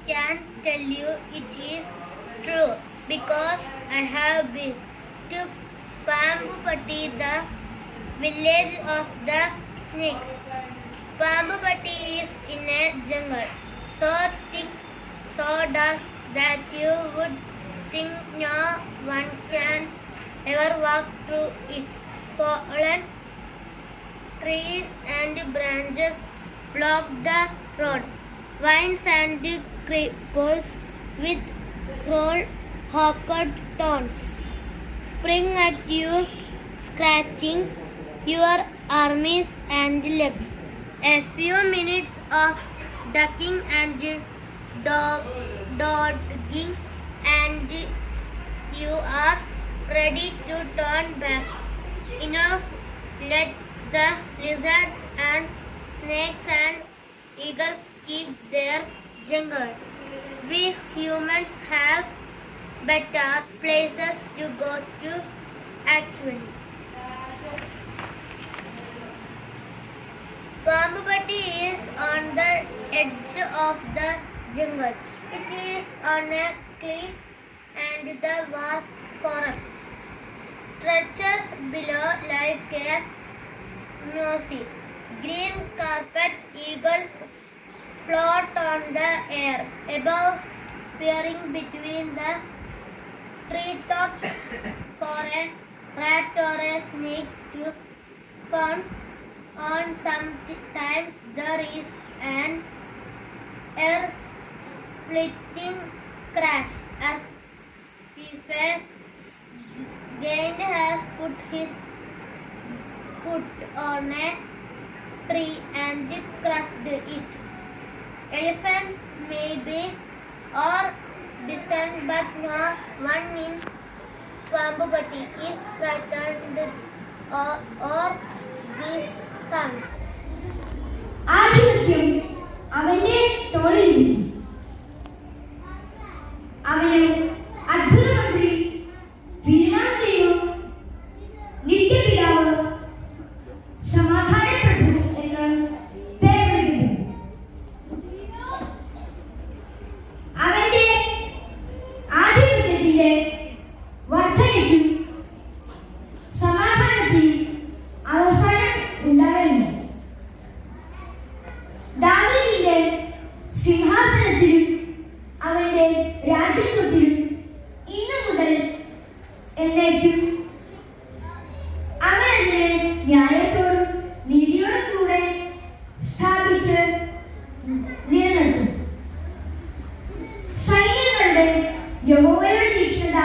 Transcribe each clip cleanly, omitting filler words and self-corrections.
can tell you it is true because I have been to Pambupatti, the village of the snakes. Pambupatti is in a jungle, so thick, so dark that you would think no one can ever walk through it. Fallen trees and branches block the road. Vines and creepers with crow-hooked thorns spring at you, scratching your arms and legs. A few minutes of ducking and dodging, and you are ready to turn back. Enough, let the lizards and snakes and eagles keep their jungle. We humans have better places to go to actually. Pambupatti is on the edge of the jungle. It is on a cliff and the vast forest stretches below like a mossy green carpet. Eagles float on the air above, peering between the treetops for a rat or a snake to pounce on. Sometimes there is an ear-splitting crash as if a giant has put his foot on a tree and crushed it. Elephants maybe or bison, but no one in Pambupatti is frightened or these sounds. ആധിപത്യം അവന്റെ തോളിലിരിക്കും. അവന് അത്ഭുതമന്ത്രി, വീണാദൈവം, നിത്യപിതാവ്, സമാധാനപ്രഭു എന്ന് പേരിടുന്നു. അവന്റെ ആധിപത്യത്തിന്റെ വർധനയ്ക്കും സമാധാനത്തിനും അവസാനം ഉണ്ടാവില്ല. ദാവീദിന്റെ സിംഹാസനത്തിലും അവന്റെ രാജ്യത്വത്തിലും ഇന്നു മുതൽ എന്നേക്കും അവൻ അതിനെ ന്യായത്തോടും നീതിയോടും കൂടെ സ്ഥാപിച്ച് നിലനിർത്തും. സൈന്യങ്ങളുടെ യഹോവയുടെ തീക്ഷ്ണത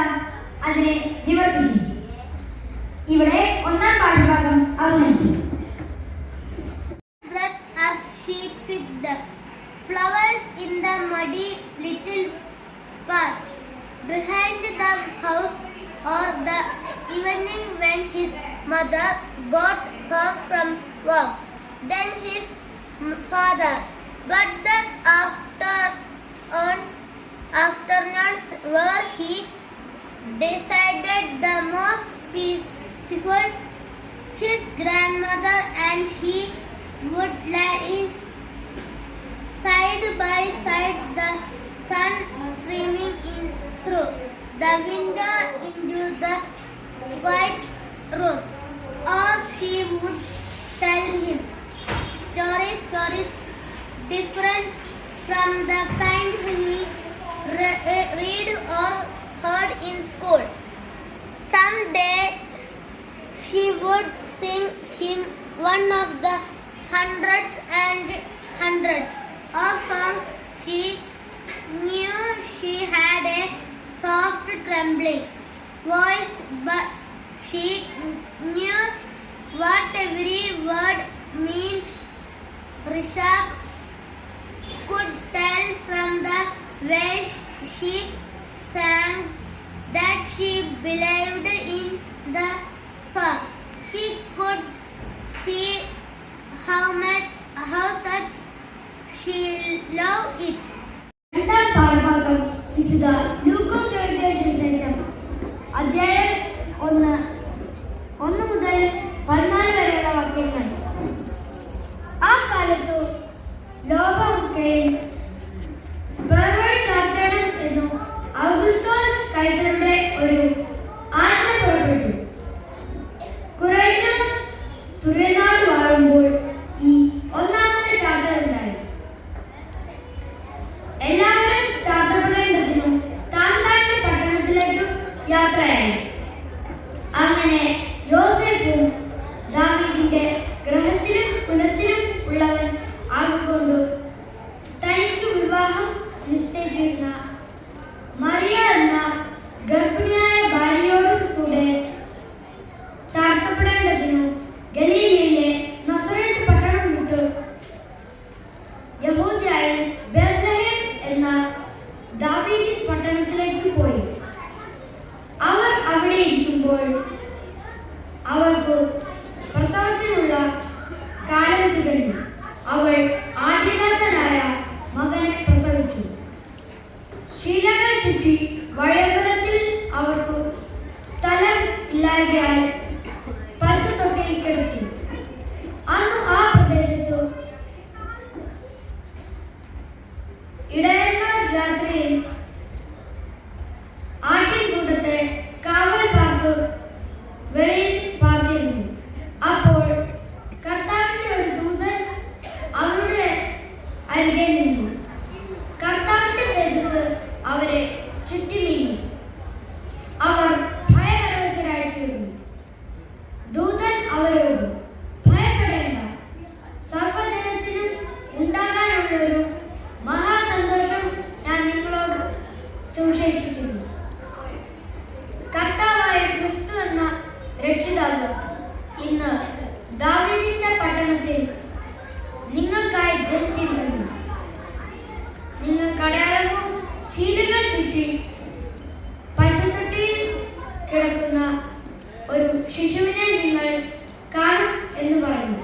അതിനെ നിവർത്തിക്കും. ഇവിടെ ഒന്നാം പാഠഭാഗം അവസാനിച്ചു. Breath as she picked the flowers in the muddy little patch behind the house, or the evening when his mother got home from work, then his father. But the afternoons were he decided the most peaceful. His grandmother and he would lie side by side, the sun streaming in through the window into the quiet room. Or she would tell him stories different from the kind he read or heard in school. Some days she would sing him one of the hundreds and hundreds of songs she knew. She had a soft trembling voice, but she knew what every word means. Risha could tell from the way she sang that she believed in the song. She could see how such she loved it. രണ്ടാം പാഠഭാഗം വിശുദ്ധ ലൂക്കോസ് എഴുതിയ സുവിശേഷം അധ്യായം 1 മുതൽ 14 വരെയുള്ള വാക്യങ്ങൾ. ആ കാലത്തു ലോകമൊക്കെയും കുലത്തിനും ഉള്ളവൻ ആകൊണ്ട് തനിക്ക് വിവാഹം നിശ്ചയിച്ചിരുന്ന മറിയ എന്ന ഗർഭിണിയായ ഭാര്യയോടും കൂടെ ചാർത്തപ്പെടേണ്ടതിനു ഗലീലയിലെ നസറേത്ത് പട്ടണം വിട്ടു യഹൂദയിൽ ബേത്ലഹേം എന്ന ദാവീദിൻ പട്ടണത്തിലേക്ക് പോയി. അവർ അവിടെ ഇരിക്കുമ്പോൾ അവൾക്ക് പ്രസവത്തിനുള്ള കാലം തികഞ്ഞു. അവൾ ആദ്യജാതനായ മകനെ പ്രസവിച്ചു. ശീലകൾ ചുറ്റി വഴിയമ്പലത്തിൽ അവർക്ക് സ്ഥലം ഇല്ലായ്കയാൽ പശുത്തൊട്ടിയിൽ കിടത്തി. അന്ന് ആ പ്രദേശത്തു ഇടയന്മാർ രാത്രിയിൽ ആട്ടിൻകൂട്ടത്തെ കാവൽ പാർത്ത് വെളിയിൽ പാർത്തിരുന്നു. അപ്പോൾ കർത്താവിന്റെ ഒരു ദൂതൻ അവരുടെ അരികെ നിന്നു. കർത്താവിന്റെ തേജസ് അവരെ ചുറ്റി നീങ്ങി. അവർ ഭയപരവശരായിത്തീർന്നു. ദൂതൻ അവരോട്, ഭയപ്പെടേണ്ട, സർവ്വജനത്തിനും ഉണ്ടാകാനുള്ളൊരു മഹാസന്തോഷം ഞാൻ നിങ്ങളോട് സുവിശേഷിക്കുന്നു. കർത്താവായ ക്രിസ്തു എന്ന രക്ഷിതാവ് ഇന്ന് ദാവീദിന്റെ പട്ടണത്തിൽ നിങ്ങൾക്കായി ജനിച്ചിരിക്കുന്നു. നിങ്ങൾക്ക് അടയാളമോ ശീലകൾ ചുറ്റി പശുത്തൊട്ടിയിൽ കിടക്കുന്ന ഒരു ശിശുവിനെ നിങ്ങൾ കാണും എന്ന് പറഞ്ഞു.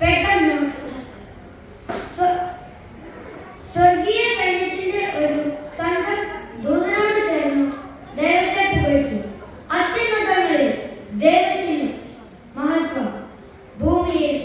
പെട്ടെന്ന് സ്വർഗീയ സൈന്യത്തിന്റെ ഒരു സംഘം ദൂതനോട് ചേർന്ന് ദൈവത്തെ പുകഴ്ത്തി. അത്യുന്നതങ്ങളിൽ ദൈവത്തിന് മഹത്വം, ഭൂമിയിൽ